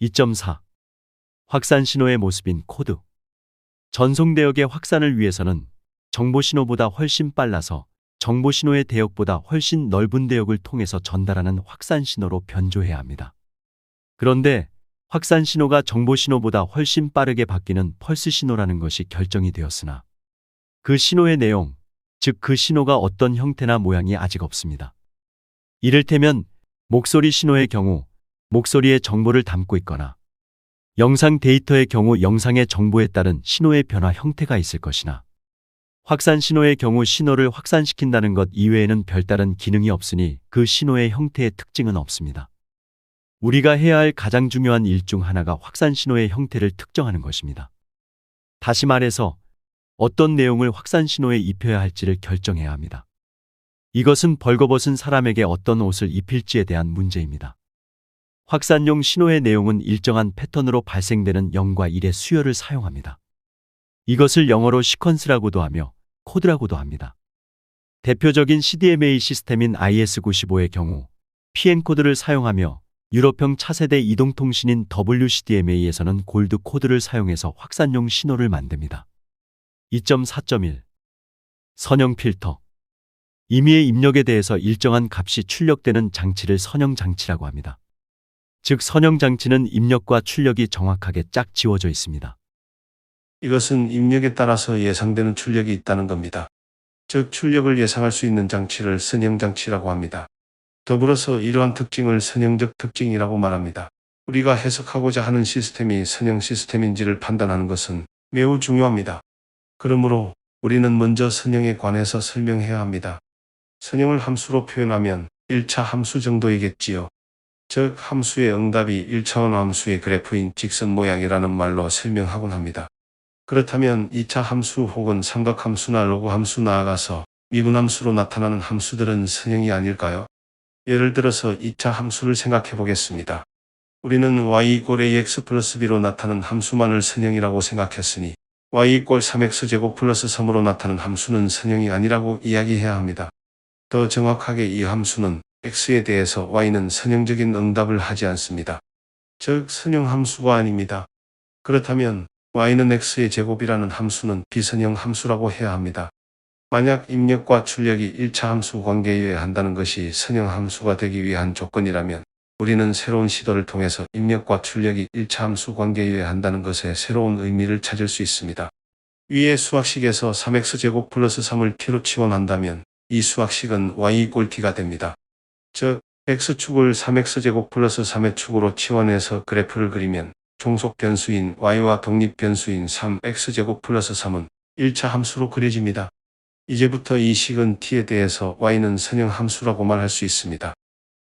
2.4. 확산 신호의 모습인 코드. 전송 대역의 확산을 위해서는 정보 신호보다 훨씬 빨라서 정보 신호의 대역보다 훨씬 넓은 대역을 통해서 전달하는 확산 신호로 변조해야 합니다. 그런데 확산 신호가 정보 신호보다 훨씬 빠르게 바뀌는 펄스 신호라는 것이 결정이 되었으나 그 신호의 내용, 즉 그 신호가 어떤 형태나 모양이 아직 없습니다. 이를테면 목소리 신호의 경우 목소리의 정보를 담고 있거나 영상 데이터의 경우 영상의 정보에 따른 신호의 변화 형태가 있을 것이나 확산 신호의 경우 신호를 확산시킨다는 것 이외에는 별다른 기능이 없으니 그 신호의 형태의 특징은 없습니다. 우리가 해야 할 가장 중요한 일 중 하나가 확산 신호의 형태를 특정하는 것입니다. 다시 말해서 어떤 내용을 확산 신호에 입혀야 할지를 결정해야 합니다. 이것은 벌거벗은 사람에게 어떤 옷을 입힐지에 대한 문제입니다. 확산용 신호의 내용은 일정한 패턴으로 발생되는 0과 1의 수열을 사용합니다. 이것을 영어로 시퀀스라고도 하며 코드라고도 합니다. 대표적인 CDMA 시스템인 IS95의 경우 PN코드를 사용하며 유럽형 차세대 이동통신인 WCDMA에서는 골드 코드를 사용해서 확산용 신호를 만듭니다. 2.4.1. 선형 필터. 임의의 입력에 대해서 일정한 값이 출력되는 장치를 선형 장치라고 합니다. 즉 선형 장치는 입력과 출력이 정확하게 짝 지워져 있습니다. 이것은 입력에 따라서 예상되는 출력이 있다는 겁니다. 즉 출력을 예상할 수 있는 장치를 선형 장치라고 합니다. 더불어서 이러한 특징을 선형적 특징이라고 말합니다. 우리가 해석하고자 하는 시스템이 선형 시스템인지를 판단하는 것은 매우 중요합니다. 그러므로 우리는 먼저 선형에 관해서 설명해야 합니다. 선형을 함수로 표현하면 1차 함수 정도이겠지요. 즉 함수의 응답이 1차원 함수의 그래프인 직선 모양이라는 말로 설명하곤 합니다. 그렇다면 2차 함수 혹은 삼각함수나 로그함수 나아가서 미분함수로 나타나는 함수들은 선형이 아닐까요? 예를 들어서 2차 함수를 생각해 보겠습니다. 우리는 y=ax 플러스 b로 나타나는 함수만을 선형이라고 생각했으니 y=3x제곱 플러스 3으로 나타나는 함수는 선형이 아니라고 이야기해야 합니다. 더 정확하게 이 함수는 x에 대해서 y는 선형적인 응답을 하지 않습니다. 즉 선형 함수가 아닙니다. 그렇다면 y는 x의 제곱이라는 함수는 비선형 함수라고 해야 합니다. 만약 입력과 출력이 1차 함수 관계에 의해 한다는 것이 선형 함수가 되기 위한 조건이라면 우리는 새로운 시도를 통해서 입력과 출력이 1차 함수 관계에 의해 한다는 것에 새로운 의미를 찾을 수 있습니다. 위의 수학식에서 3x제곱 플러스 3을 t로 치환한다면 이 수학식은 y=t가 됩니다. 즉 x축을 3x제곱 플러스 3의 축으로 치환해서 그래프를 그리면 종속 변수인 y와 독립 변수인 3x제곱 플러스 3은 1차 함수로 그려집니다. 이제부터 이 식은 t에 대해서 y는 선형 함수라고 말할 수 있습니다.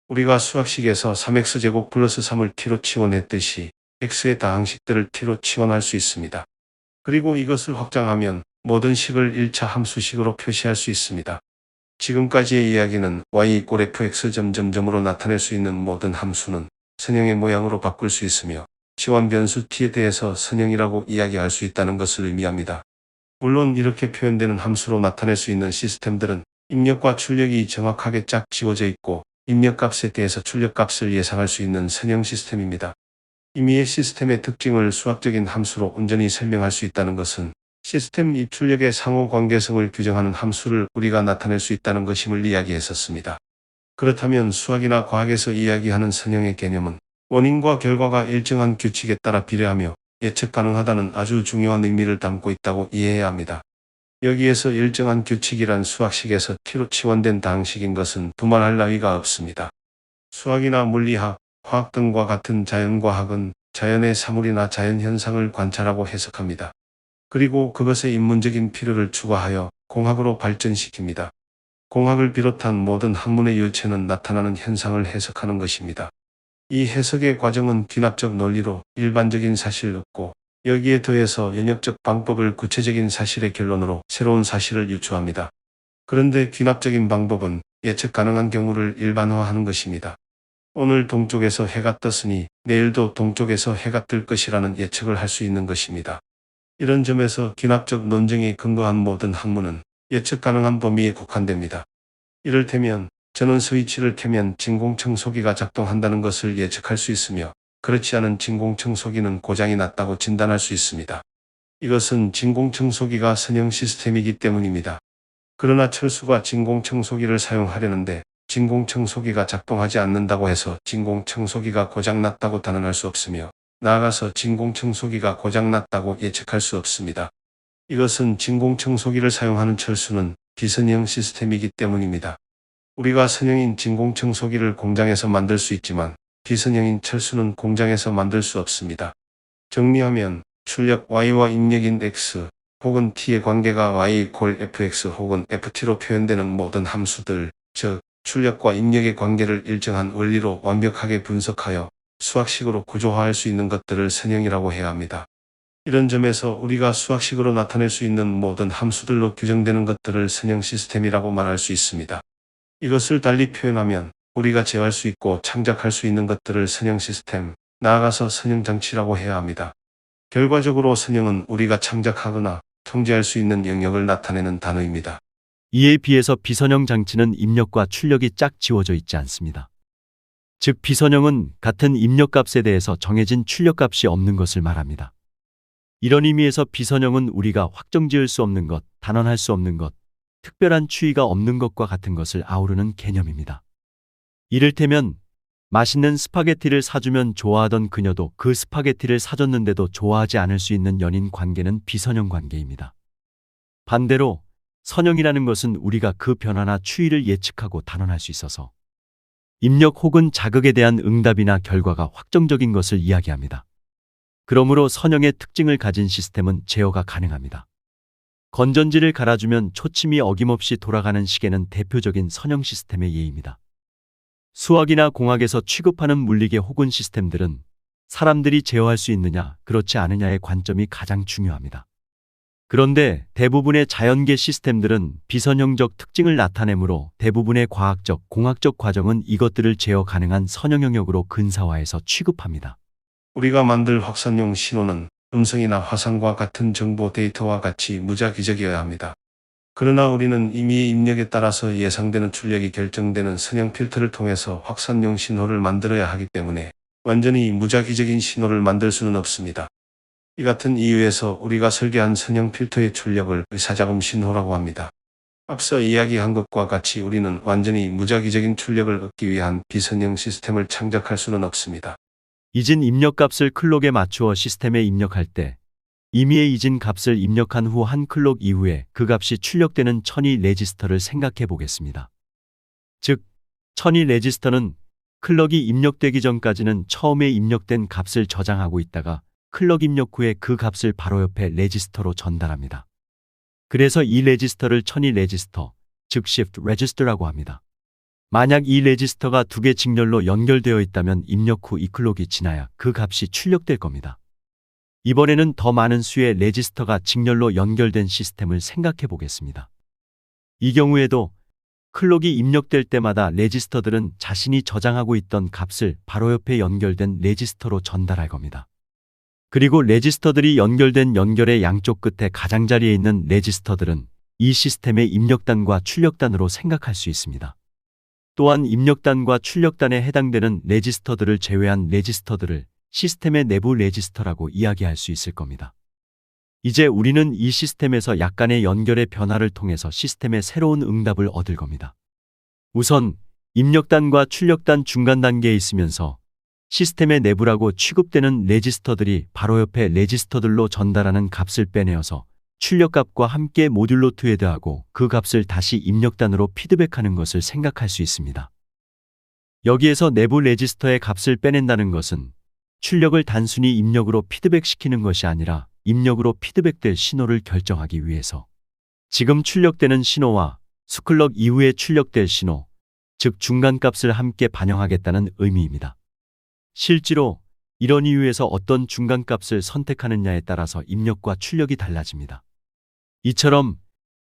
우리가 수학식에서 3x제곱 플러스 3을 t로 치환했듯이 x의 다항식들을 t로 치환할 수 있습니다. 그리고 이것을 확장하면 모든 식을 1차 함수식으로 표시할 수 있습니다. 지금까지의 이야기는 y=fx..으로 나타낼 수 있는 모든 함수는 선형의 모양으로 바꿀 수 있으며 치환 변수 t에 대해서 선형이라고 이야기할 수 있다는 것을 의미합니다. 물론 이렇게 표현되는 함수로 나타낼 수 있는 시스템들은 입력과 출력이 정확하게 짝 지워져 있고 입력값에 대해서 출력값을 예상할 수 있는 선형 시스템입니다. 임의의 시스템의 특징을 수학적인 함수로 온전히 설명할 수 있다는 것은 시스템 입출력의 상호 관계성을 규정하는 함수를 우리가 나타낼 수 있다는 것임을 이야기했었습니다. 그렇다면 수학이나 과학에서 이야기하는 선형의 개념은 원인과 결과가 일정한 규칙에 따라 비례하며 예측 가능하다는 아주 중요한 의미를 담고 있다고 이해해야 합니다. 여기에서 일정한 규칙이란 수학식에서 t로 치환된 다항식인 것은 두말할 나위가 없습니다. 수학이나 물리학, 화학 등과 같은 자연과학은 자연의 사물이나 자연현상을 관찰하고 해석합니다. 그리고 그것의 인문적인 필요를 추가하여 공학으로 발전시킵니다. 공학을 비롯한 모든 학문의 유체는 나타나는 현상을 해석하는 것입니다. 이 해석의 과정은 귀납적 논리로 일반적인 사실을 얻고 여기에 더해서 연역적 방법을 구체적인 사실의 결론으로 새로운 사실을 유추합니다. 그런데 귀납적인 방법은 예측 가능한 경우를 일반화하는 것입니다. 오늘 동쪽에서 해가 떴으니 내일도 동쪽에서 해가 뜰 것이라는 예측을 할 수 있는 것입니다. 이런 점에서 귀납적 논증에 근거한 모든 학문은 예측 가능한 범위에 국한됩니다. 이를테면 저는 스위치를 켜면 진공청소기가 작동한다는 것을 예측할 수 있으며 그렇지 않은 진공청소기는 고장이 났다고 진단할 수 있습니다. 이것은 진공청소기가 선형 시스템이기 때문입니다. 그러나 철수가 진공청소기를 사용하려는데 진공청소기가 작동하지 않는다고 해서 진공청소기가 고장났다고 단언할 수 없으며 나아가서 진공청소기가 고장났다고 예측할 수 없습니다. 이것은 진공청소기를 사용하는 철수는 비선형 시스템이기 때문입니다. 우리가 선형인 진공청소기를 공장에서 만들 수 있지만 비선형인 철수는 공장에서 만들 수 없습니다. 정리하면 출력 Y와 입력인 X 혹은 T의 관계가 Y=fx 혹은 ft로 표현되는 모든 함수들, 즉 출력과 입력의 관계를 일정한 원리로 완벽하게 분석하여 수학식으로 구조화할 수 있는 것들을 선형이라고 해야 합니다. 이런 점에서 우리가 수학식으로 나타낼 수 있는 모든 함수들로 규정되는 것들을 선형 시스템이라고 말할 수 있습니다. 이것을 달리 표현하면 우리가 제어할 수 있고 창작할 수 있는 것들을 선형 시스템, 나아가서 선형 장치라고 해야 합니다. 결과적으로 선형은 우리가 창작하거나 통제할 수 있는 영역을 나타내는 단어입니다. 이에 비해서 비선형 장치는 입력과 출력이 짝 지워져 있지 않습니다. 즉 비선형은 같은 입력값에 대해서 정해진 출력값이 없는 것을 말합니다. 이런 의미에서 비선형은 우리가 확정지을 수 없는 것, 단언할 수 없는 것, 특별한 추이가 없는 것과 같은 것을 아우르는 개념입니다. 이를테면 맛있는 스파게티를 사주면 좋아하던 그녀도 그 스파게티를 사줬는데도 좋아하지 않을 수 있는 연인 관계는 비선형 관계입니다. 반대로 선형이라는 것은 우리가 그 변화나 추이를 예측하고 단언할 수 있어서 입력 혹은 자극에 대한 응답이나 결과가 확정적인 것을 이야기합니다. 그러므로 선형의 특징을 가진 시스템은 제어가 가능합니다. 건전지를 갈아주면 초침이 어김없이 돌아가는 시계는 대표적인 선형 시스템의 예입니다. 수학이나 공학에서 취급하는 물리계 혹은 시스템들은 사람들이 제어할 수 있느냐, 그렇지 않느냐의 관점이 가장 중요합니다. 그런데 대부분의 자연계 시스템들은 비선형적 특징을 나타내므로 대부분의 과학적, 공학적 과정은 이것들을 제어 가능한 선형 영역으로 근사화해서 취급합니다. 우리가 만들 확산용 신호는 음성이나 화상과 같은 정보 데이터와 같이 무작위적이어야 합니다. 그러나 우리는 임의의 입력에 따라서 예상되는 출력이 결정되는 선형 필터를 통해서 확산용 신호를 만들어야 하기 때문에 완전히 무작위적인 신호를 만들 수는 없습니다. 이 같은 이유에서 우리가 설계한 선형 필터의 출력을 의사작용 신호라고 합니다. 앞서 이야기한 것과 같이 우리는 완전히 무작위적인 출력을 얻기 위한 비선형 시스템을 창작할 수는 없습니다. 이진 입력값을 클록에 맞추어 시스템에 입력할 때 임의의 이진 값을 입력한 후 한 클록 이후에 그 값이 출력되는 천이 레지스터를 생각해 보겠습니다. 즉, 천이 레지스터는 클럭이 입력되기 전까지는 처음에 입력된 값을 저장하고 있다가 클럭 입력 후에 그 값을 바로 옆에 레지스터로 전달합니다. 그래서 이 레지스터를 천이 레지스터, 즉 shift register라고 합니다. 만약 이 레지스터가 두 개 직렬로 연결되어 있다면 입력 후 이 클록이 지나야 그 값이 출력될 겁니다. 이번에는 더 많은 수의 레지스터가 직렬로 연결된 시스템을 생각해 보겠습니다. 이 경우에도 클록이 입력될 때마다 레지스터들은 자신이 저장하고 있던 값을 바로 옆에 연결된 레지스터로 전달할 겁니다. 그리고 레지스터들이 연결된 연결의 양쪽 끝에 가장자리에 있는 레지스터들은 이 시스템의 입력단과 출력단으로 생각할 수 있습니다. 또한 입력단과 출력단에 해당되는 레지스터들을 제외한 레지스터들을 시스템의 내부 레지스터라고 이야기할 수 있을 겁니다. 이제 우리는 이 시스템에서 약간의 연결의 변화를 통해서 시스템의 새로운 응답을 얻을 겁니다. 우선 입력단과 출력단 중간 단계에 있으면서 시스템의 내부라고 취급되는 레지스터들이 바로 옆에 레지스터들로 전달하는 값을 빼내어서 출력값과 함께 모듈로 투헤드하고 그 값을 다시 입력단으로 피드백하는 것을 생각할 수 있습니다. 여기에서 내부 레지스터의 값을 빼낸다는 것은 출력을 단순히 입력으로 피드백시키는 것이 아니라 입력으로 피드백될 신호를 결정하기 위해서 지금 출력되는 신호와 수클럭 이후에 출력될 신호, 즉 중간값을 함께 반영하겠다는 의미입니다. 실제로 이런 이유에서 어떤 중간값을 선택하느냐에 따라서 입력과 출력이 달라집니다. 이처럼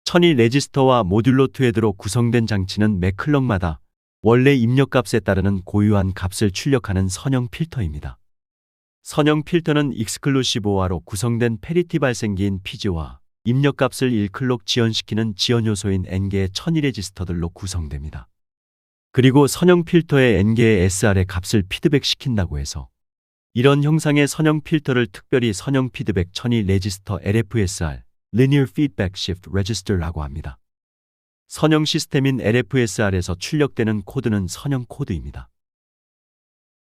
천이 레지스터와 모듈로 투헤드로 구성된 장치는 매 클럭마다 원래 입력값에 따르는 고유한 값을 출력하는 선형 필터입니다. 선형 필터는 익스클루시브화로 구성된 페리티 발생기인 피지와 입력값을 1클럭 지연시키는 지연 요소인 n개의 천이 레지스터들로 구성됩니다. 그리고 선형 필터의 n개의 SR의 값을 피드백시킨다고 해서 이런 형상의 선형 필터를 특별히 선형 피드백 천이 레지스터 LFSR (Linear Feedback Shift Register라고 합니다. 선형 시스템인 LFSR에서 출력되는 코드는 선형 코드입니다.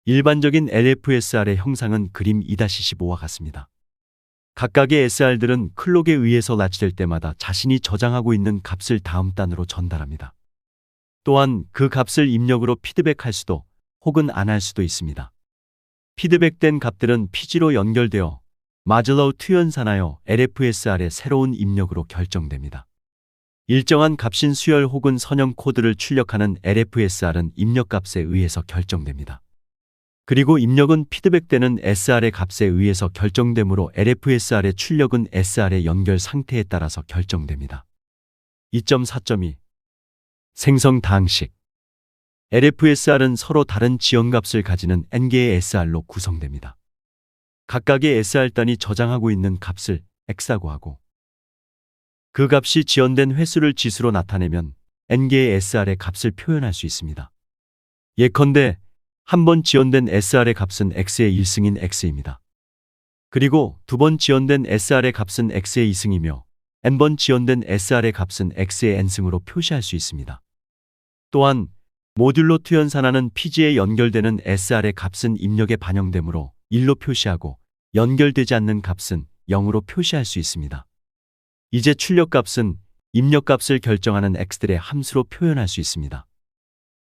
일반적인 LFSR의 형상은 그림 2-15와 같습니다. 각각의 SR들은 클록에 의해서 latch될 때마다 자신이 저장하고 있는 값을 다음 단으로 전달합니다. 또한 그 값을 입력으로 피드백할 수도 혹은 안 할 수도 있습니다. 피드백된 값들은 PG로 연결되어 마즐로우 투연산하여 LFSR의 새로운 입력으로 결정됩니다. 일정한 값인 수열 혹은 선형 코드를 출력하는 LFSR은 입력값에 의해서 결정됩니다. 그리고 입력은 피드백되는 SR의 값에 의해서 결정되므로 LFSR의 출력은 SR의 연결 상태에 따라서 결정됩니다. 2.4.2 생성 다항식 LFSR은 서로 다른 지연값을 가지는 n개의 SR로 구성됩니다. 각각의 SR단이 저장하고 있는 값을 X라고 하고 그 값이 지연된 횟수를 지수로 나타내면 n개의 SR의 값을 표현할 수 있습니다. 예컨대 한 번 지연된 SR의 값은 X의 1승인 X입니다. 그리고 두 번 지연된 SR의 값은 X의 2승이며 n번 지연된 SR의 값은 X의 n승으로 표시할 수 있습니다. 또한 모듈로 투연산하는 PG에 연결되는 SR의 값은 입력에 반영되므로 1로 표시하고 연결되지 않는 값은 0으로 표시할 수 있습니다. 이제 출력값은 입력값을 결정하는 X들의 함수로 표현할 수 있습니다.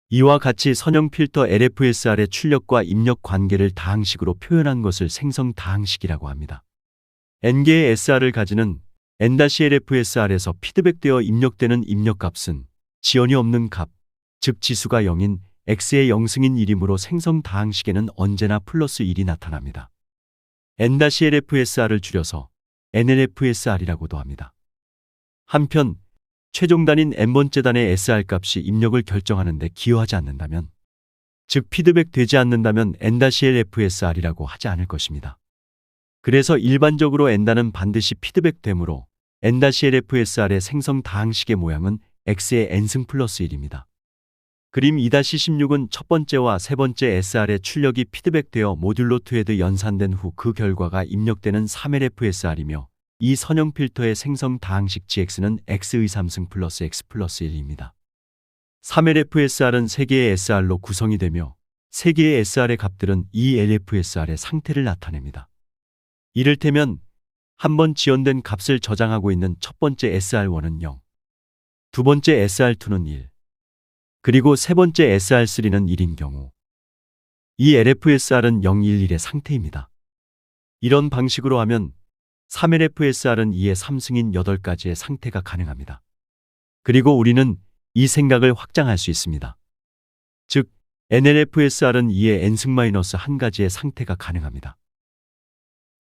이와 같이 선형 필터 LFSR의 출력과 입력 관계를 다항식으로 표현한 것을 생성 다항식이라고 합니다. n개의 SR을 가지는 n-LFSR에서 피드백되어 입력되는 입력값은 지연이 없는 값, 즉 지수가 0인 X의 0승인 1이므로 생성 다항식에는 언제나 플러스 1이 나타납니다. n-LFSR을 줄여서 nLFSR이라고도 합니다. 한편 최종 단인 n번째 단의 SR 값이 입력을 결정하는 데 기여하지 않는다면, 즉 피드백되지 않는다면 n-LFSR이라고 하지 않을 것입니다. 그래서 일반적으로 n단은 반드시 피드백되므로 n-LFSR의 생성 다항식의 모양은 X의 n승 플러스 1입니다. 그림 2-16은 첫 번째와 세 번째 SR의 출력이 피드백되어 모듈로 투헤드 연산된 후 그 결과가 입력되는 3LFSR이며 이 선형 필터의 생성 다항식 GX는 X의 3승 플러스 X 플러스 1입니다. 3LFSR은 3개의 SR로 구성이 되며 3개의 SR의 값들은 이 LFSR의 상태를 나타냅니다. 이를테면 한 번 지연된 값을 저장하고 있는 첫 번째 SR1은 0, 두 번째 SR2는 1, 그리고 세 번째 SR3는 1인 경우 이 LFSR은 0, 1, 1의 상태입니다. 이런 방식으로 하면 3LFSR은 2의 3승인 8가지의 상태가 가능합니다. 그리고 우리는 이 생각을 확장할 수 있습니다. 즉, NLFSR은 2의 n승-1가지의 상태가 가능합니다.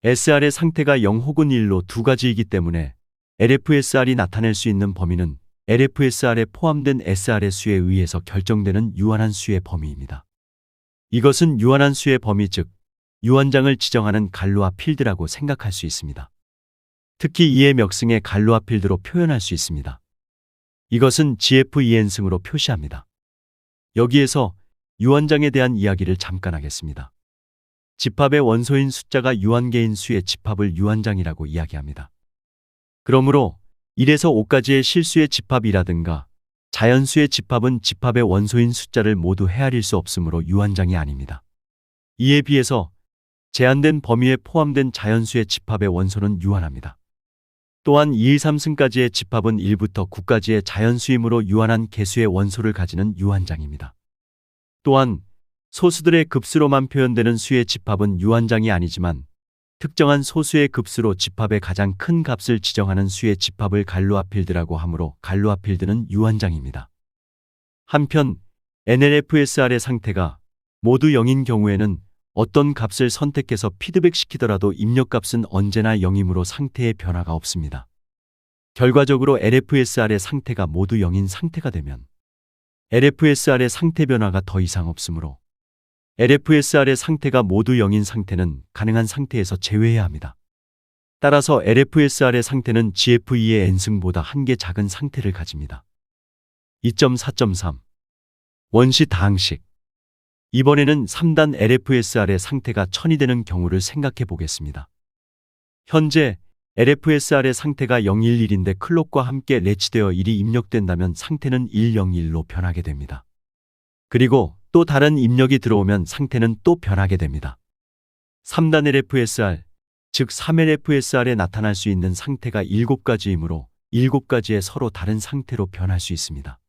SR의 상태가 0 혹은 1로 두 가지이기 때문에 LFSR이 나타낼 수 있는 범위는 LFSR에 포함된 SR의 수에 의해서 결정되는 유한한 수의 범위입니다. 이것은 유한한 수의 범위, 즉 유한장을 지정하는 갈루아 필드라고 생각할 수 있습니다. 특히 2의 멱승의 갈루아 필드로 표현할 수 있습니다. 이것은 GF2n승으로 표시합니다. 여기에서 유한장에 대한 이야기를 잠깐 하겠습니다. 집합의 원소인 숫자가 유한계인 수의 집합을 유한장이라고 이야기합니다. 그러므로 1에서 5까지의 실수의 집합이라든가 자연수의 집합은 집합의 원소인 숫자를 모두 헤아릴 수 없으므로 유한장이 아닙니다. 이에 비해서 제한된 범위에 포함된 자연수의 집합의 원소는 유한합니다. 또한 2, 3승까지의 집합은 1부터 9까지의 자연수이므로 유한한 개수의 원소를 가지는 유한장입니다. 또한 소수들의 급수로만 표현되는 수의 집합은 유한장이 아니지만 특정한 소수의 급수로 집합의 가장 큰 값을 지정하는 수의 집합을 갈루아 필드라고 하므로 갈루아 필드는 유한장입니다. 한편 NLFSR의 상태가 모두 0인 경우에는 어떤 값을 선택해서 피드백시키더라도 입력값은 언제나 0이므로 상태의 변화가 없습니다. 결과적으로 LFSR의 상태가 모두 0인 상태가 되면 LFSR의 상태 변화가 더 이상 없으므로 LFSR의 상태가 모두 0인 상태는 가능한 상태에서 제외해야 합니다. 따라서 LFSR의 상태는 GF2의 n승보다 1개 작은 상태를 가집니다. 2.4.3 원시 다항식 이번에는 3단 LFSR의 상태가 1000이 되는 경우를 생각해 보겠습니다. 현재 LFSR의 상태가 011인데 클록과 함께 레치되어 1이 입력된다면 상태는 101로 변하게 됩니다. 그리고 또 다른 입력이 들어오면 상태는 또 변하게 됩니다. 3단 LFSR, 즉 3LFSR에 나타날 수 있는 상태가 7가지이므로 7가지의 서로 다른 상태로 변할 수 있습니다.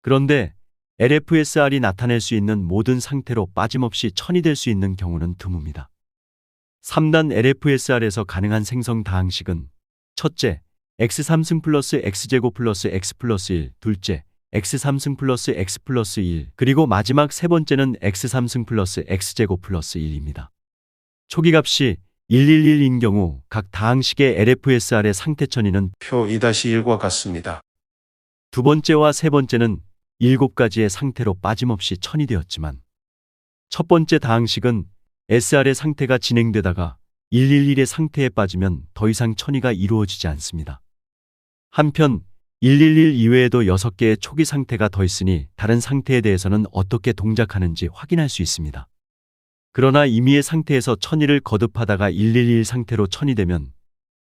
그런데 LFSR이 나타낼 수 있는 모든 상태로 빠짐없이 1000이 될 수 있는 경우는 드뭅니다. 3단 LFSR에서 가능한 생성 다항식은 첫째, x3승 플러스 x제곱 플러스 x 플러스 1, 둘째, x3승 플러스 x 플러스 1, 그리고 마지막 세 번째는 x3승 플러스 x제곱 플러스 1입니다. 초기값이 111인 경우 각 다항식의 LFSR의 상태 천위는 표 2-1과 같습니다. 두 번째와 세 번째는 7가지의 상태로 빠짐없이 1000이 되었지만 첫 번째 다항식은 SR의 상태가 진행되다가 111의 상태에 빠지면 더 이상 1000이가 이루어지지 않습니다. 한편 111 이외에도 6개의 초기 상태가 더 있으니 다른 상태에 대해서는 어떻게 동작하는지 확인할 수 있습니다. 그러나 임의의 상태에서 1000이를 거듭하다가 111 상태로 1000이 되면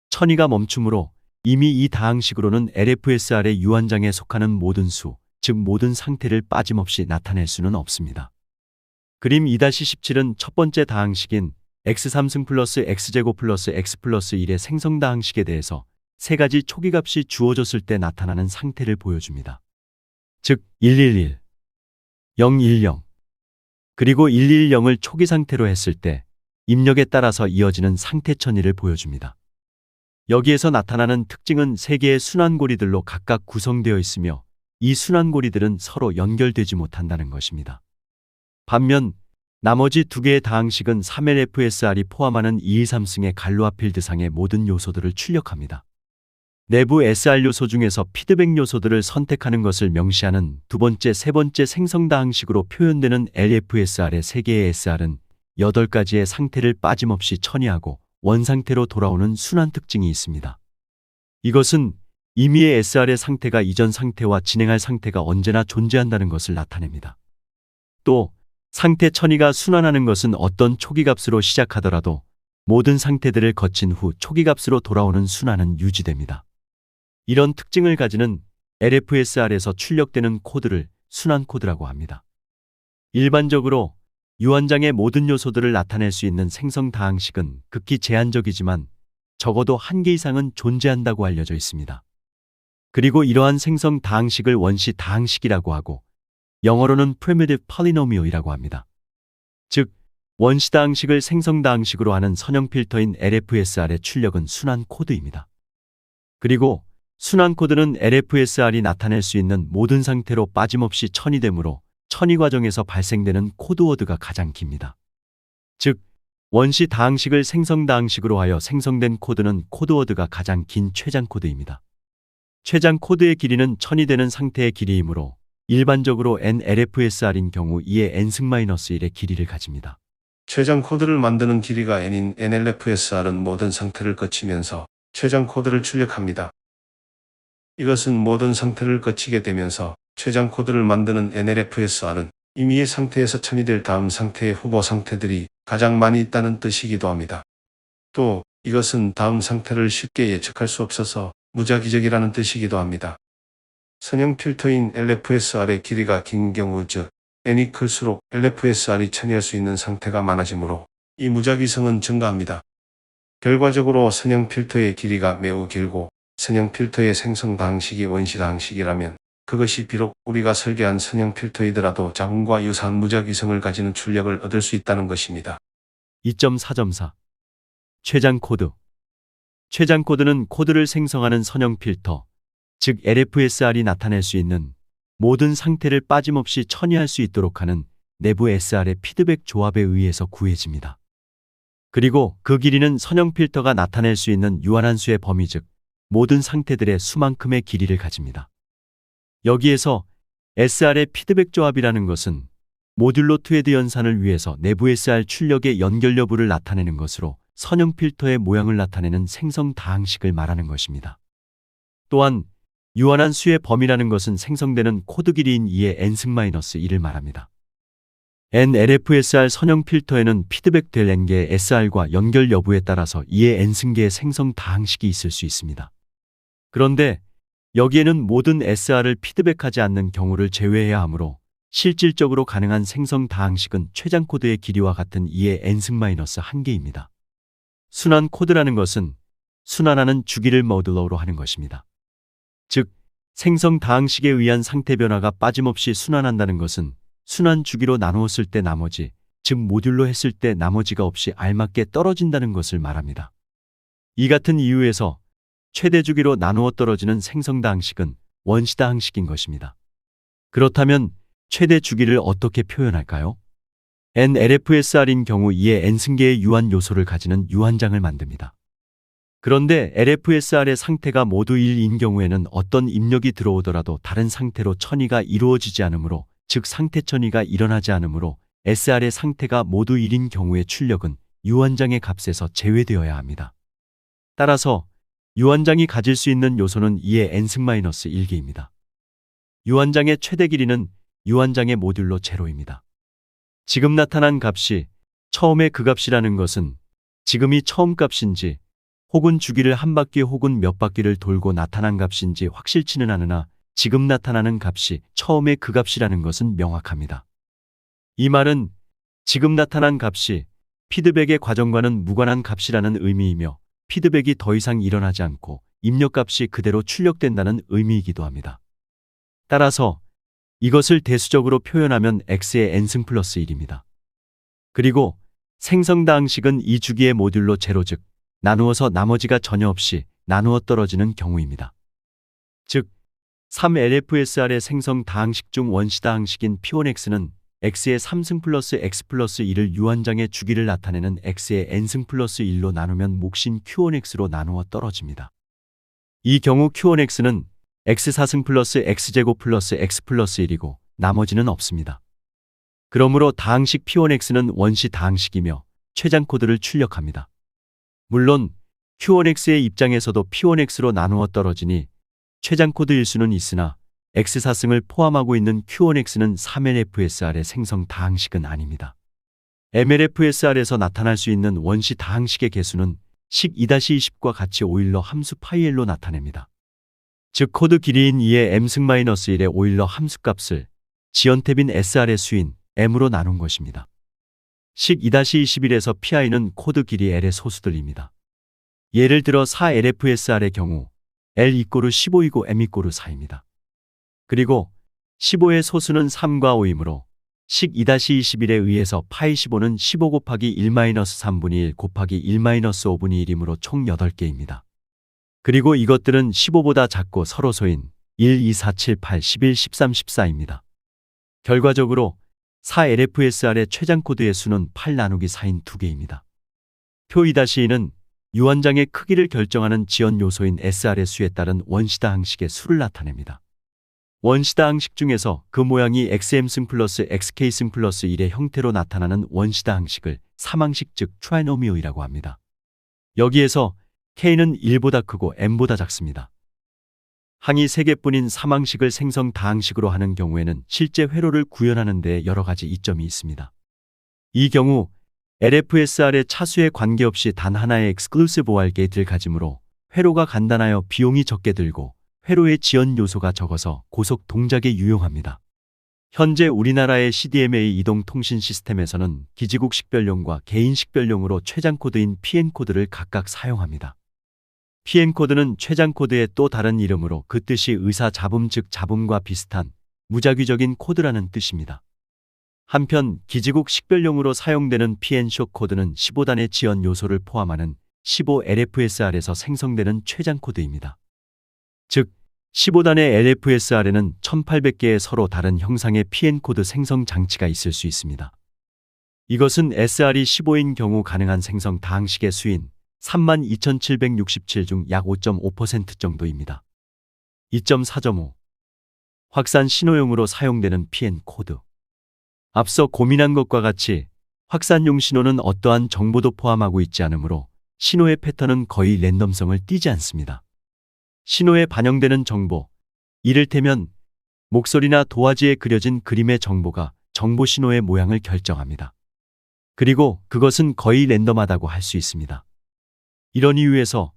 1000이가 멈추므로 이미 이 다항식으로는 LFSR의 유한장에 속하는 모든 수, 즉 모든 상태를 빠짐없이 나타낼 수는 없습니다. 그림 2-17은 첫 번째 다항식인 x3승 플러스 x제곱 플러스 x 플러스 1의 생성 다항식에 대해서 세 가지 초기값이 주어졌을 때 나타나는 상태를 보여줍니다. 즉 111, 010, 그리고 110을 초기 상태로 했을 때 입력에 따라서 이어지는 상태 천위를 보여줍니다. 여기에서 나타나는 특징은 3개의 순환고리들로 각각 구성되어 있으며 이 순환고리들은 서로 연결되지 못한다는 것입니다. 반면 나머지 2개의 다항식은 3LFSR이 포함하는 223승의 갈루아 필드상의 모든 요소들을 출력합니다. 내부 SR 요소 중에서 피드백 요소들을 선택하는 것을 명시하는 두 번째, 세 번째 생성 다항식으로 표현되는 LFSR의 3개의 SR은 8가지의 상태를 빠짐없이 천위하고 원상태로 돌아오는 순환 특징이 있습니다. 이것은 임의의 SR의 상태가 이전 상태와 진행할 상태가 언제나 존재한다는 것을 나타냅니다. 또 상태 천위가 순환하는 것은 어떤 초기값으로 시작하더라도 모든 상태들을 거친 후 초기값으로 돌아오는 순환은 유지됩니다. 이런 특징을 가지는 LFSR에서 출력되는 코드를 순환 코드라고 합니다. 일반적으로 유한장의 모든 요소들을 나타낼 수 있는 생성 다항식은 극히 제한적이지만 적어도 1개 이상은 존재한다고 알려져 있습니다. 그리고 이러한 생성 다항식을 원시 다항식이라고 하고 영어로는 primitive polynomial이라고 합니다. 즉, 원시 다항식을 생성 다항식으로 하는 선형 필터인 LFSR의 출력은 순환 코드입니다. 그리고 순환 코드는 LFSR이 나타낼 수 있는 모든 상태로 빠짐없이 천위 되므로 천위 과정에서 발생되는 코드워드가 가장 깁니다. 즉, 원시 다항식을 생성 다항식으로 하여 생성된 코드는 코드워드가 가장 긴 최장 코드입니다. 최장 코드의 길이는 천위 되는 상태의 길이이므로 일반적으로 NLFSR인 경우 2의 n-1의 길이를 가집니다. 최장 코드를 만드는 길이가 n인 NLFSR은 모든 상태를 거치면서 최장 코드를 출력합니다. 이것은 모든 상태를 거치게 되면서 최장 코드를 만드는 NLFSR은 임의의 상태에서 천이 될 다음 상태의 후보 상태들이 가장 많이 있다는 뜻이기도 합니다. 또 이것은 다음 상태를 쉽게 예측할 수 없어서 무작위적이라는 뜻이기도 합니다. 선형 필터인 LFSR의 길이가 긴 경우 즉 n이 클수록 LFSR이 천이할 수 있는 상태가 많아지므로 이 무작위성은 증가합니다. 결과적으로 선형 필터의 길이가 매우 길고 선형 필터의 생성 다항식이 원시 다항식이라면 그것이 비록 우리가 설계한 선형 필터이더라도 자궁과 유사한 무작위성을 가지는 출력을 얻을 수 있다는 것입니다. 2.4.4 최장 코드. 최장 코드는 코드를 생성하는 선형 필터, 즉 LFSR이 나타낼 수 있는 모든 상태를 빠짐없이 천위할 수 있도록 하는 내부 SR의 피드백 조합에 의해서 구해집니다. 그리고 그 길이는 선형 필터가 나타낼 수 있는 유한한 수의 범위 즉 모든 상태들의 수만큼의 길이를 가집니다. 여기에서 SR의 피드백 조합이라는 것은 모듈로 트웨드 연산을 위해서 내부 SR 출력의 연결 여부를 나타내는 것으로 선형 필터의 모양을 나타내는 생성 다항식을 말하는 것입니다. 또한 유한한 수의 범위라는 것은 생성되는 코드 길이인 2의 n-1을 말합니다. NLFSR 선형 필터에는 피드백될 N개의 SR과 연결 여부에 따라서 이에 N승계의 생성 다항식이 있을 수 있습니다. 그런데 여기에는 모든 SR을 피드백하지 않는 경우를 제외해야 하므로 실질적으로 가능한 생성 다항식은 최장 코드의 길이와 같은 2의 N승-1개입니다. 순환 코드라는 것은 순환하는 주기를 모듈러로 하는 것입니다. 즉, 생성 다항식에 의한 상태 변화가 빠짐없이 순환한다는 것은 순환 주기로 나누었을 때 나머지, 즉 모듈로 했을 때 나머지가 없이 알맞게 떨어진다는 것을 말합니다. 이 같은 이유에서 최대 주기로 나누어 떨어지는 생성 다항식은 원시 다항식인 것입니다. 그렇다면 최대 주기를 어떻게 표현할까요? NLFSR인 경우 2의 N승계의 유한 요소를 가지는 유한장을 만듭니다. 그런데 LFSR의 상태가 모두 1인 경우에는 어떤 입력이 들어오더라도 다른 상태로 천이가 이루어지지 않으므로, 즉 상태 천이가 일어나지 않으므로 SR의 상태가 모두 1인 경우의 출력은 유한장의 값에서 제외되어야 합니다. 따라서 유한장이 가질 수 있는 요소는 2의 N승-1개입니다. 유한장의 최대 길이는 유한장의 모듈로 제로입니다. 지금 나타난 값이 처음의 그 값이라는 것은 지금이 처음 값인지 혹은 주기를 한 바퀴 혹은 몇 바퀴를 돌고 나타난 값인지 확실치는 않으나 지금 나타나는 값이 처음의 그 값이라는 것은 명확합니다. 이 말은 지금 나타난 값이 피드백의 과정과는 무관한 값이라는 의미이며 피드백이 더 이상 일어나지 않고 입력값이 그대로 출력된다는 의미이기도 합니다. 따라서 이것을 대수적으로 표현하면 x의 n승 플러스 1입니다. 그리고 생성 다항식은 이 주기의 모듈로 제로, 즉 나누어서 나머지가 전혀 없이 나누어 떨어지는 경우입니다. 즉 3LFSR의 생성 다항식 중 원시 다항식인 P1x는 x의 3승 플러스 x 플러스 1을 유한장의 주기를 나타내는 x의 n승 플러스 1로 나누면 몫인 Q1x로 나누어 떨어집니다. 이 경우 Q1x는 x4승 플러스 x제곱 플러스 x 플러스 1이고 나머지는 없습니다. 그러므로 다항식 P1x는 원시 다항식이며 최장 코드를 출력합니다. 물론 Q1x의 입장에서도 P1x로 나누어 떨어지니 최장 코드일 수는 있으나 x4승을 포함하고 있는 Q1x는 3LFSR의 생성 다항식은 아닙니다. MLFSR에서 나타날 수 있는 원시 다항식의 개수는 식 2-20과 같이 오일러 함수 파이L로 나타냅니다. 즉 코드 길이인 2의 M-1의 오일러 함수값을 지연탭인 SR의 수인 M으로 나눈 것입니다. 식 2-21에서 PI는 코드 길이 L의 소수들입니다. 예를 들어 4LFSR의 경우 L = 15이고 M = 4입니다. 그리고 15의 소수는 3과 5이므로 식 2-21에 의해서 파이 15는 15 곱하기 1-3분의 1 곱하기 1-5분의 1이므로 총 8개입니다. 그리고 이것들은 15보다 작고 서로 소인 1, 2, 4, 7, 8, 11, 13, 14입니다. 결과적으로 4LFSR의 최장 코드의 수는 8-4인 2개입니다. 표 2-2는 유한장의 크기를 결정하는 지연 요소인 SR의 수에 따른 원시다 항식의 수를 나타냅니다. 원시다 항식 중에서 그 모양이 XM승 플러스 XK승 플러스 1의 형태로 나타나는 원시다 항식을 3항식 즉 트라이노미오이라고 합니다. 여기에서 K는 1보다 크고 M보다 작습니다. 항이 3개뿐인 3항식을 생성 다항식으로 하는 경우에는 실제 회로를 구현하는 데 여러 가지 이점이 있습니다. 이 경우 LFSR의 차수에 관계없이 단 하나의 exclusive OR 게이트를 가지므로 회로가 간단하여 비용이 적게 들고 회로의 지연 요소가 적어서 고속 동작에 유용합니다. 현재 우리나라의 CDMA 이동통신 시스템에서는 기지국 식별용과 개인 식별용으로 최장 코드인 PN코드를 각각 사용합니다. PN코드는 최장 코드의 또 다른 이름으로 그 뜻이 의사 잡음 즉 잡음과 비슷한 무작위적인 코드라는 뜻입니다. 한편 기지국 식별용으로 사용되는 PN쇼 코드는 15단의 지연 요소를 포함하는 15LFSR에서 생성되는 최장 코드입니다. 즉 15단의 LFSR에는 1800개의 서로 다른 형상의 PN코드 생성 장치가 있을 수 있습니다. 이것은 SR이 15인 경우 가능한 생성 다항식의 수인 32,767 중 약 5.5% 정도입니다. 2.4.5 확산 신호용으로 사용되는 PN코드. 앞서 고민한 것과 같이 확산용 신호는 어떠한 정보도 포함하고 있지 않으므로 신호의 패턴은 거의 랜덤성을 띠지 않습니다. 신호에 반영되는 정보, 이를테면 목소리나 도화지에 그려진 그림의 정보가 정보 신호의 모양을 결정합니다. 그리고 그것은 거의 랜덤하다고 할 수 있습니다. 이런 이유에서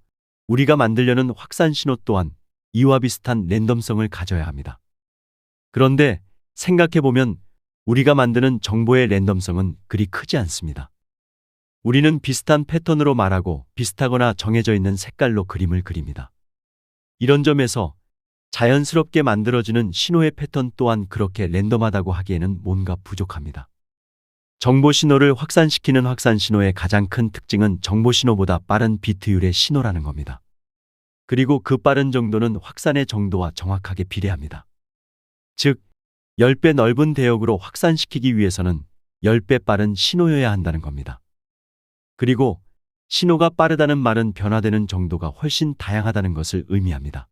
우리가 만들려는 확산 신호 또한 이와 비슷한 랜덤성을 가져야 합니다. 그런데 생각해보면 우리가 만드는 정보의 랜덤성은 그리 크지 않습니다. 우리는 비슷한 패턴으로 말하고 비슷하거나 정해져 있는 색깔로 그림을 그립니다. 이런 점에서 자연스럽게 만들어지는 신호의 패턴 또한 그렇게 랜덤하다고 하기에는 뭔가 부족합니다. 정보 신호를 확산시키는 확산 신호의 가장 큰 특징은 정보 신호보다 빠른 비트율의 신호라는 겁니다. 그리고 그 빠른 정도는 확산의 정도와 정확하게 비례합니다. 즉, 10배 넓은 대역으로 확산시키기 위해서는 10배 빠른 신호여야 한다는 겁니다. 그리고 신호가 빠르다는 말은 변화되는 정도가 훨씬 다양하다는 것을 의미합니다.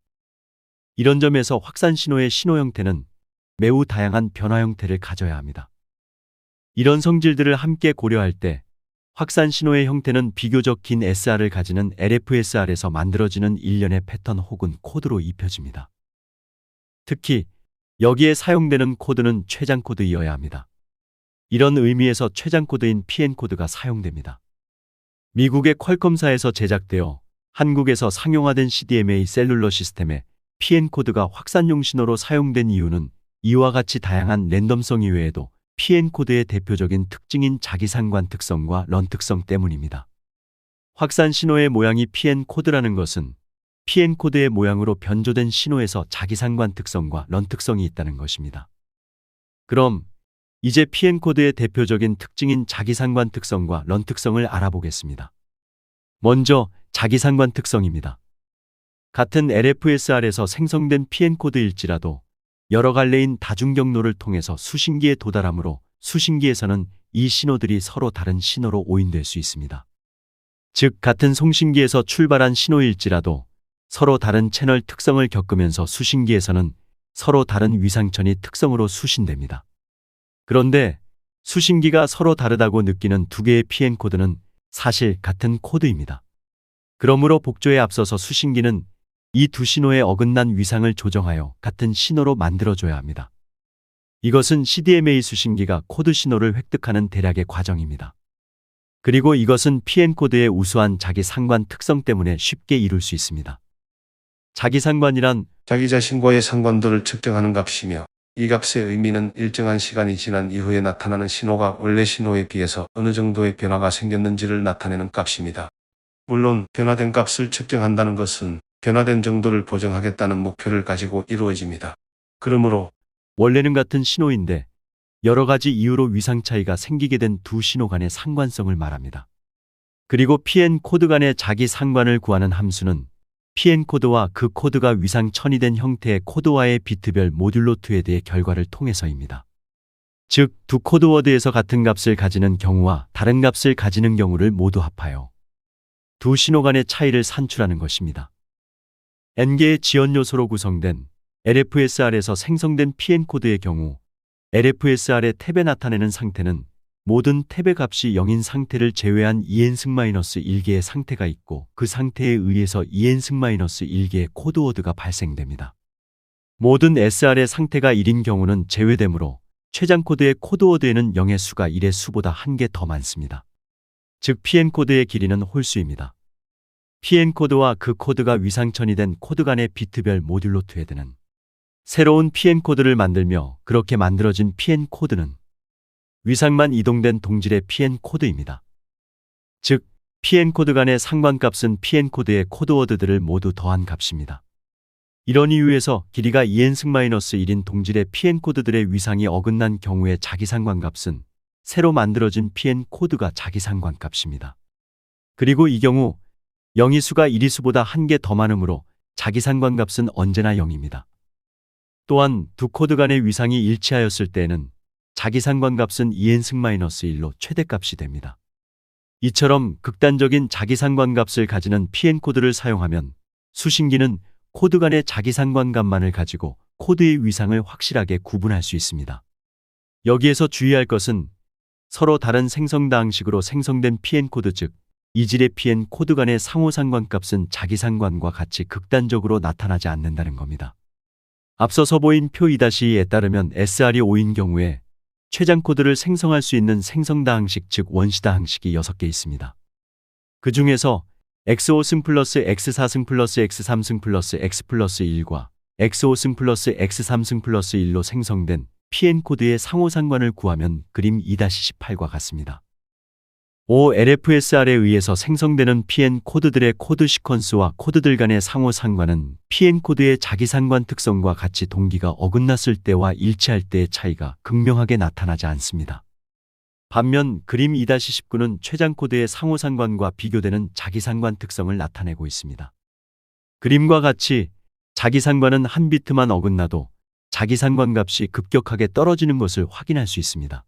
이런 점에서 확산 신호의 신호 형태는 매우 다양한 변화 형태를 가져야 합니다. 이런 성질들을 함께 고려할 때 확산 신호의 형태는 비교적 긴 SR을 가지는 LFSR에서 만들어지는 일련의 패턴 혹은 코드로 입혀집니다. 특히 여기에 사용되는 코드는 최장 코드이어야 합니다. 이런 의미에서 최장 코드인 PN 코드가 사용됩니다. 미국의 퀄컴사에서 제작되어 한국에서 상용화된 CDMA 셀룰러 시스템에 PN 코드가 확산용 신호로 사용된 이유는 이와 같이 다양한 랜덤성 이외에도 PN 코드의 대표적인 특징인 자기상관 특성과 런 특성 때문입니다. 확산 신호의 모양이 PN 코드라는 것은 PN 코드의 모양으로 변조된 신호에서 자기상관 특성과 런 특성이 있다는 것입니다. 그럼 이제 PN 코드의 대표적인 특징인 자기상관 특성과 런 특성을 알아보겠습니다. 먼저 자기상관 특성입니다. 같은 LFSR에서 생성된 PN 코드일지라도 여러 갈래인 다중경로를 통해서 수신기에 도달하므로 수신기에서는 이 신호들이 서로 다른 신호로 오인될 수 있습니다. 즉, 같은 송신기에서 출발한 신호일지라도 서로 다른 채널 특성을 겪으면서 수신기에서는 서로 다른 위상천이 특성으로 수신됩니다. 그런데 수신기가 서로 다르다고 느끼는 두 개의 PN 코드는 사실 같은 코드입니다. 그러므로 복조에 앞서서 수신기는 이 두 신호의 어긋난 위상을 조정하여 같은 신호로 만들어줘야 합니다. 이것은 CDMA 수신기가 코드 신호를 획득하는 대략의 과정입니다. 그리고 이것은 PN 코드의 우수한 자기상관 특성 때문에 쉽게 이룰 수 있습니다. 자기상관이란 자기 자신과의 상관도를 측정하는 값이며 이 값의 의미는 일정한 시간이 지난 이후에 나타나는 신호가 원래 신호에 비해서 어느 정도의 변화가 생겼는지를 나타내는 값입니다. 물론 변화된 값을 측정한다는 것은 변화된 정도를 보정하겠다는 목표를 가지고 이루어집니다. 그러므로 원래는 같은 신호인데 여러 가지 이유로 위상 차이가 생기게 된 두 신호 간의 상관성을 말합니다. 그리고 PN 코드 간의 자기 상관을 구하는 함수는 PN 코드와 그 코드가 위상천이 된 형태의 코드와의 비트별 모듈로 2에 대해 결과를 통해서입니다. 즉, 두 코드 워드에서 같은 값을 가지는 경우와 다른 값을 가지는 경우를 모두 합하여 두 신호 간의 차이를 산출하는 것입니다. N개의 지연 요소로 구성된 LFSR에서 생성된 PN 코드의 경우 LFSR의 탭에 나타내는 상태는 모든 탭의 값이 0인 상태를 제외한 2n-1개의 상태가 있고 그 상태에 의해서 2n-1개의 코드워드가 발생됩니다. 모든 SR의 상태가 1인 경우는 제외되므로 최장 코드의 코드워드에는 0의 수가 1의 수보다 1개 더 많습니다. 즉 PN 코드의 길이는 홀수입니다. PN 코드와 그 코드가 위상천이 된 코드 간의 비트별 모듈로 2에 드는 새로운 PN 코드를 만들며 그렇게 만들어진 PN 코드는 위상만 이동된 동질의 PN 코드입니다. 즉, PN 코드 간의 상관값은 PN 코드의 코드워드들을 모두 더한 값입니다. 이런 이유에서 길이가 2n-1인 동질의 PN 코드들의 위상이 어긋난 경우의 자기상관값은 새로 만들어진 PN 코드가 자기상관값입니다. 그리고 이 경우 0의 수가 1의 수보다 1개 더 많으므로 자기상관값은 언제나 0입니다. 또한 두 코드 간의 위상이 일치하였을 때에는 자기상관값은 2n-1로 최대값이 됩니다. 이처럼 극단적인 자기상관값을 가지는 PN 코드를 사용하면 수신기는 코드 간의 자기상관값만을 가지고 코드의 위상을 확실하게 구분할 수 있습니다. 여기에서 주의할 것은 서로 다른 생성 방식으로 생성된 PN 코드 즉 이질의 PN 코드 간의 상호상관값은 자기상관과 같이 극단적으로 나타나지 않는다는 겁니다. 앞서서 보인 표 2-2에 따르면 SR이 5인 경우에 최장 코드를 생성할 수 있는 생성다항식 즉 원시다항식이 6개 있습니다. 그 중에서 X5승 플러스 X4승 플러스 X3승 플러스 X 플러스 1과 X5승 플러스 X3승 플러스 1로 생성된 PN코드의 상호상관을 구하면 그림 2-18과 같습니다. OLFSR에 의해서 생성되는 PN코드들의 코드 시퀀스와 코드들 간의 상호상관은 PN코드의 자기상관 특성과 같이 동기가 어긋났을 때와 일치할 때의 차이가 극명하게 나타나지 않습니다. 반면 그림 2-19는 최장코드의 상호상관과 비교되는 자기상관 특성을 나타내고 있습니다. 그림과 같이 자기상관은 한 비트만 어긋나도 자기상관 값이 급격하게 떨어지는 것을 확인할 수 있습니다.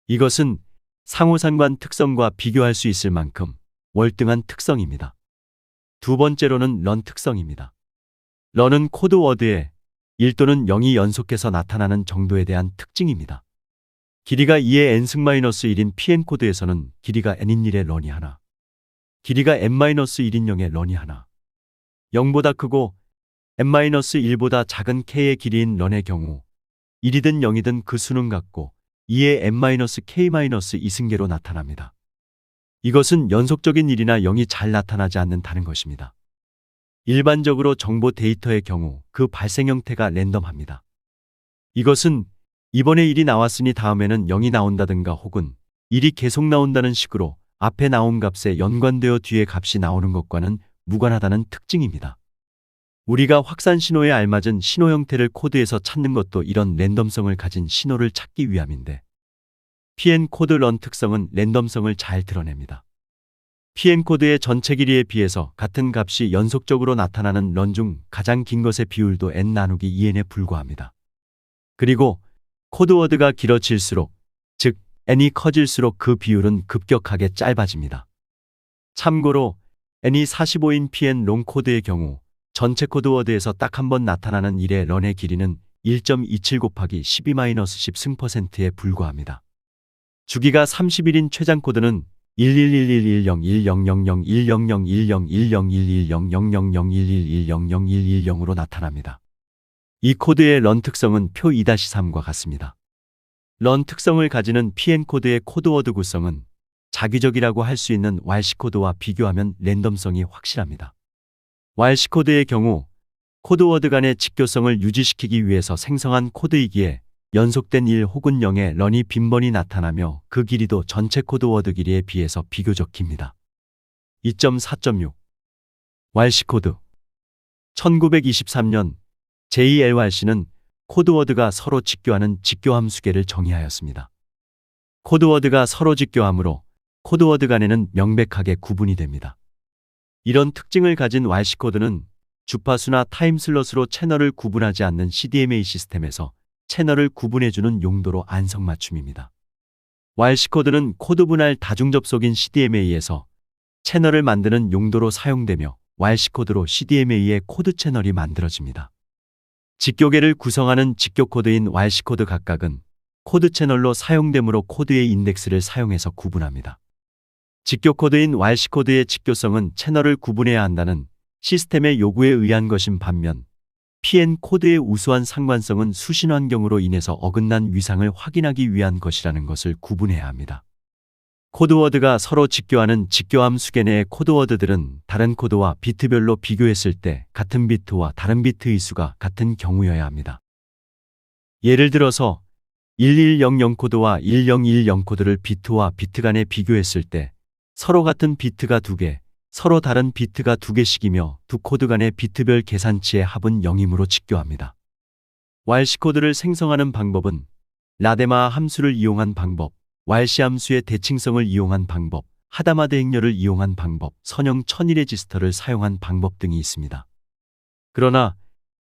이것은 상호상관 특성과 비교할 수 있을 만큼 월등한 특성입니다. 두 번째로는 런 특성입니다. 런은 코드워드에 1 또는 0이 연속해서 나타나는 정도에 대한 특징입니다. 길이가 2의 n-1인 PN코드에서는 길이가 n인 1의 런이 하나, 길이가 n-1인 0의 런이 하나, 0보다 크고 n-1보다 작은 k의 길이인 런의 경우 1이든 0이든 그 수는 같고 2의 n-k-2승계로 나타납니다. 이것은 연속적인 1이나 0이 잘 나타나지 않는다는 것입니다. 일반적으로 정보 데이터의 경우 그 발생 형태가 랜덤합니다. 이것은 이번에 1이 나왔으니 다음에는 0이 나온다든가 혹은 1이 계속 나온다는 식으로 앞에 나온 값에 연관되어 뒤에 값이 나오는 것과는 무관하다는 특징입니다. 우리가 확산 신호에 알맞은 신호 형태를 코드에서 찾는 것도 이런 랜덤성을 가진 신호를 찾기 위함인데 PN코드 런 특성은 랜덤성을 잘 드러냅니다. PN코드의 전체 길이에 비해서 같은 값이 연속적으로 나타나는 런 중 가장 긴 것의 비율도 n 나누기 2n에 불과합니다. 그리고 코드워드가 길어질수록, 즉 n이 커질수록 그 비율은 급격하게 짧아집니다. 참고로 n이 45인 PN 롱 코드의 경우 전체 코드워드에서 딱 한 번 나타나는 1의 런의 길이는 1.27 곱하기 12-10승%에 불과합니다. 주기가 30일인 최장 코드는 11111101010101011001100110011001100으로 나타납니다. 이 코드의 런 특성은 표 2-3과 같습니다. 런 특성을 가지는 PN코드의 코드워드 구성은 자기적이라고 할 수 있는 왈시코드와 비교하면 랜덤성이 확실합니다. 왈시코드의 경우 코드워드 간의 직교성을 유지시키기 위해서 생성한 코드이기에 연속된 1 혹은 0의 런이 빈번히 나타나며 그 길이도 전체 코드워드 길이에 비해서 비교적 깁니다. 2.4.6 왈시코드 1923년 J.L. 왈시는 코드워드가 서로 직교하는 직교함수계를 정의하였습니다. 코드워드가 서로 직교하므로 코드워드 간에는 명백하게 구분이 됩니다. 이런 특징을 가진 왈시코드는 주파수나 타임슬롯으로 채널을 구분하지 않는 CDMA 시스템에서 채널을 구분해주는 용도로 안성맞춤입니다. 왈시코드는 코드 분할 다중접속인 CDMA에서 채널을 만드는 용도로 사용되며 왈시코드로 CDMA의 코드 채널이 만들어집니다. 직교계를 구성하는 직교코드인 왈시코드 각각은 코드 채널로 사용되므로 코드의 인덱스를 사용해서 구분합니다. 직교코드인 왈시코드의 직교성은 채널을 구분해야 한다는 시스템의 요구에 의한 것인 반면 PN코드의 우수한 상관성은 수신 환경으로 인해서 어긋난 위상을 확인하기 위한 것이라는 것을 구분해야 합니다. 코드워드가 서로 직교하는 직교함 수계 내의 코드워드들은 다른 코드와 비트별로 비교했을 때 같은 비트와 다른 비트의 수가 같은 경우여야 합니다. 예를 들어서 1100 코드와 1010 코드를 비트와 비트 간에 비교했을 때 서로 같은 비트가 2개, 서로 다른 비트가 2개씩이며 두 코드 간의 비트별 계산치의 합은 0이므로 직교합니다. 왈시코드를 생성하는 방법은 라데마 함수를 이용한 방법, 왈시 함수의 대칭성을 이용한 방법, 하다마드 행렬을 이용한 방법, 선형 1001 레지스터를 사용한 방법 등이 있습니다. 그러나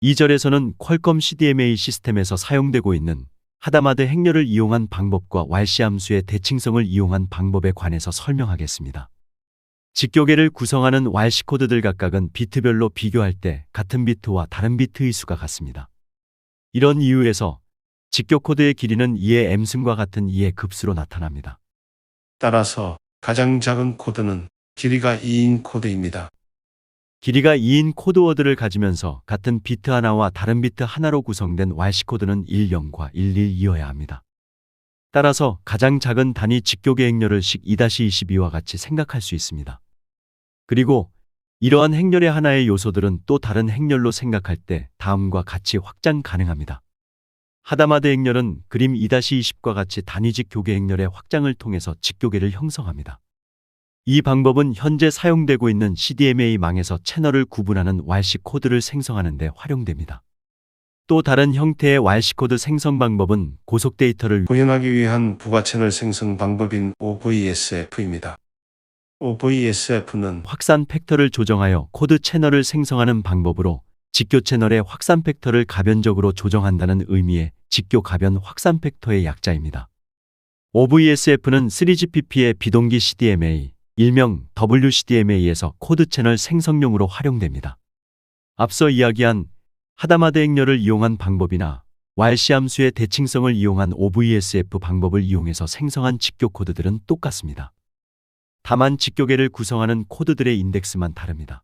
2절에서는 퀄컴 CDMA 시스템에서 사용되고 있는 하다마드 행렬을 이용한 방법과 왈시 함수의 대칭성을 이용한 방법에 관해서 설명하겠습니다. 직교계를 구성하는 왈시 코드들 각각은 비트별로 비교할 때 같은 비트와 다른 비트의 수가 같습니다. 이런 이유에서 직교 코드의 길이는 2의 m승과 같은 2의 급수로 나타납니다. 따라서 가장 작은 코드는 길이가 2인 코드입니다. 길이가 2인 코드워드를 가지면서 같은 비트 하나와 다른 비트 하나로 구성된 왈시 코드는 10과 112여야 합니다. 따라서 가장 작은 단위 직교계 행렬을 식 2-22와 같이 생각할 수 있습니다. 그리고 이러한 행렬의 하나의 요소들은 또 다른 행렬로 생각할 때 다음과 같이 확장 가능합니다. 하다마드 행렬은 그림 2-20과 같이 단위직 교계 행렬의 확장을 통해서 직교계를 형성합니다. 이 방법은 현재 사용되고 있는 CDMA망에서 채널을 구분하는 WRC 코드를 생성하는 데 활용됩니다. 또 다른 형태의 WRC 코드 생성 방법은 고속 데이터를 구현하기 위한 부가 채널 생성 방법인 OVSF입니다. OVSF는 확산 팩터를 조정하여 코드 채널을 생성하는 방법으로 직교 채널의 확산 팩터를 가변적으로 조정한다는 의미의 직교 가변 확산 팩터의 약자입니다. OVSF는 3GPP의 비동기 CDMA, 일명 WCDMA에서 코드 채널 생성용으로 활용됩니다. 앞서 이야기한 하다마드 행렬을 이용한 방법이나 WRC 함수의 대칭성을 이용한 OVSF 방법을 이용해서 생성한 직교 코드들은 똑같습니다. 다만 직교계를 구성하는 코드들의 인덱스만 다릅니다.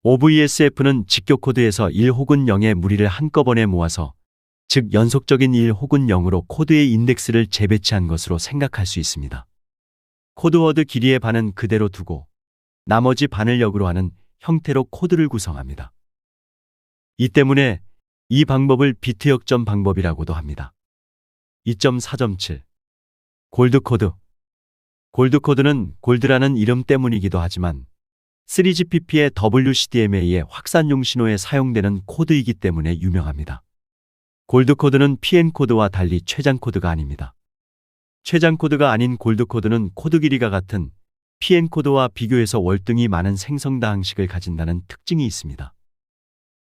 OVSF는 직교 코드에서 1 혹은 0의 무리를 한꺼번에 모아서 즉 연속적인 1 혹은 0으로 코드의 인덱스를 재배치한 것으로 생각할 수 있습니다. 코드워드 길이의 반은 그대로 두고 나머지 반을 역으로 하는 형태로 코드를 구성합니다. 이 때문에 이 방법을 비트 역전 방법이라고도 합니다. 2.4.7 골드코드 골드코드는 골드라는 이름 때문이기도 하지만 3GPP의 WCDMA의 확산용 신호에 사용되는 코드이기 때문에 유명합니다. 골드코드는 PN코드와 달리 최장코드가 아닙니다. 최장코드가 아닌 골드코드는 코드 길이가 같은 PN코드와 비교해서 월등히 많은 생성 다항식을 가진다는 특징이 있습니다.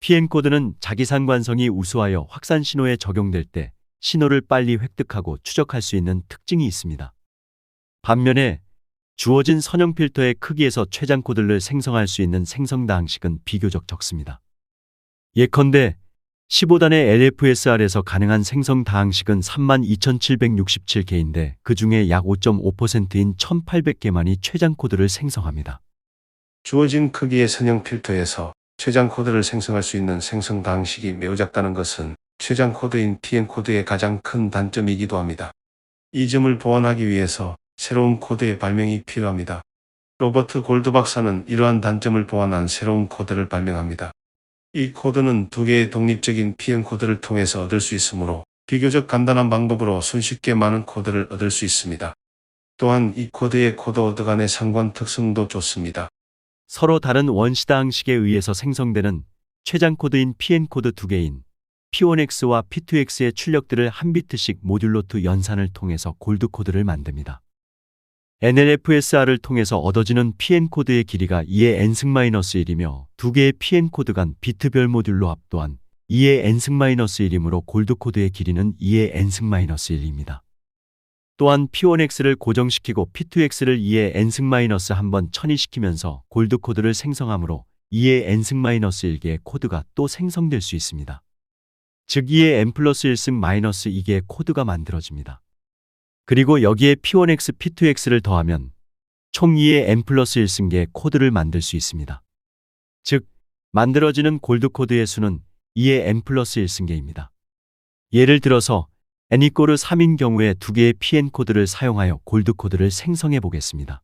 PN코드는 자기 상관성이 우수하여 확산 신호에 적용될 때 신호를 빨리 획득하고 추적할 수 있는 특징이 있습니다. 반면에 주어진 선형 필터의 크기에서 최장 코드를 생성할 수 있는 생성 다항식은 비교적 적습니다. 예컨대 15단의 LFSR에서 가능한 생성 다항식은 32,767개인데 그 중에 약 5.5%인 1,800개만이 최장 코드를 생성합니다. 주어진 크기의 선형 필터에서 최장 코드를 생성할 수 있는 생성 다항식이 매우 작다는 것은 최장 코드인 PN코드의 가장 큰 단점이기도 합니다. 이 점을 보완하기 위해서 새로운 코드의 발명이 필요합니다. 로버트 골드 박사는 이러한 단점을 보완한 새로운 코드를 발명합니다. 이 코드는 두 개의 독립적인 PN코드를 통해서 얻을 수 있으므로 비교적 간단한 방법으로 손쉽게 많은 코드를 얻을 수 있습니다. 또한 이 코드의 코드워드 간의 상관 특성도 좋습니다. 서로 다른 원시 다항식에 의해서 생성되는 최장 코드인 PN코드 두 개인 P1X와 P2X의 출력들을 한 비트씩 모듈로2 연산을 통해서 골드코드를 만듭니다. NLFSR을 통해서 얻어지는 PN코드의 길이가 2의 n-1이며 두 개의 PN코드 간 비트별 모듈로 합 또한 2의 n-1이므로 골드코드의 길이는 2의 n-1입니다. 또한 P1X를 고정시키고 P2X를 2의 n-1번 천이시키면서 골드코드를 생성하므로 2의 n-1개의 코드가 또 생성될 수 있습니다. 즉 2의 n+1-2개의 코드가 만들어집니다. 그리고 여기에 P1X, P2X를 더하면 총 2의 n+1개의 코드를 만들 수 있습니다. 즉, 만들어지는 골드코드의 수는 2의 n+1개입니다. 예를 들어서 n=3인 경우에 두 개의 PN코드를 사용하여 골드코드를 생성해 보겠습니다.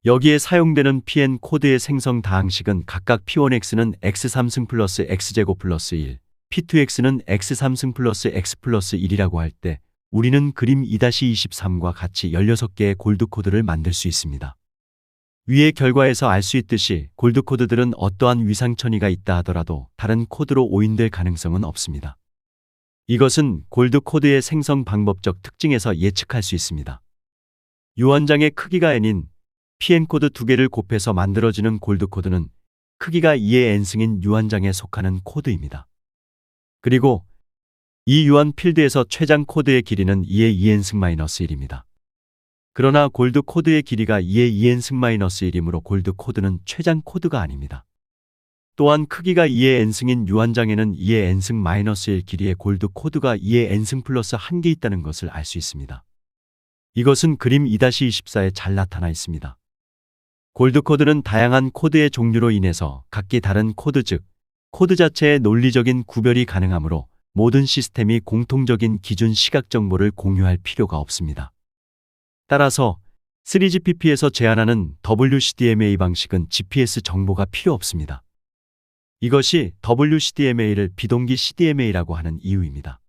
여기에 사용되는 PN코드의 생성 다항식은 각각 P1X는 x3승 플러스 x제곱 플러스 1, P2X는 x3승 플러스 x 플러스 1이라고 할 때 우리는 그림 2-23과 같이 16개의 골드코드를 만들 수 있습니다. 위의 결과에서 알 수 있듯이 골드코드들은 어떠한 위상천이가 있다 하더라도 다른 코드로 오인될 가능성은 없습니다. 이것은 골드코드의 생성 방법적 특징에서 예측할 수 있습니다. 유언장의 크기가 n인 PN코드 두 개를 곱해서 만들어지는 골드코드는 크기가 2의 n승인 유언장에 속하는 코드입니다. 그리고 이 유한 필드에서 최장 코드의 길이는 2의 2n-1입니다. 그러나 골드 코드의 길이가 2의 2n-1이므로 골드 코드는 최장 코드가 아닙니다. 또한 크기가 2의 n승인 유한장에는 2의 n-1 길이의 골드 코드가 2의 n승 플러스 1개 있다는 것을 알 수 있습니다. 이것은 그림 2-24에 잘 나타나 있습니다. 골드 코드는 다양한 코드의 종류로 인해서 각기 다른 코드 즉 코드 자체의 논리적인 구별이 가능하므로 모든 시스템이 공통적인 기준 시각 정보를 공유할 필요가 없습니다. 따라서 3GPP에서 제안하는 WCDMA 방식은 GPS 정보가 필요 없습니다. 이것이 WCDMA를 비동기 CDMA라고 하는 이유입니다.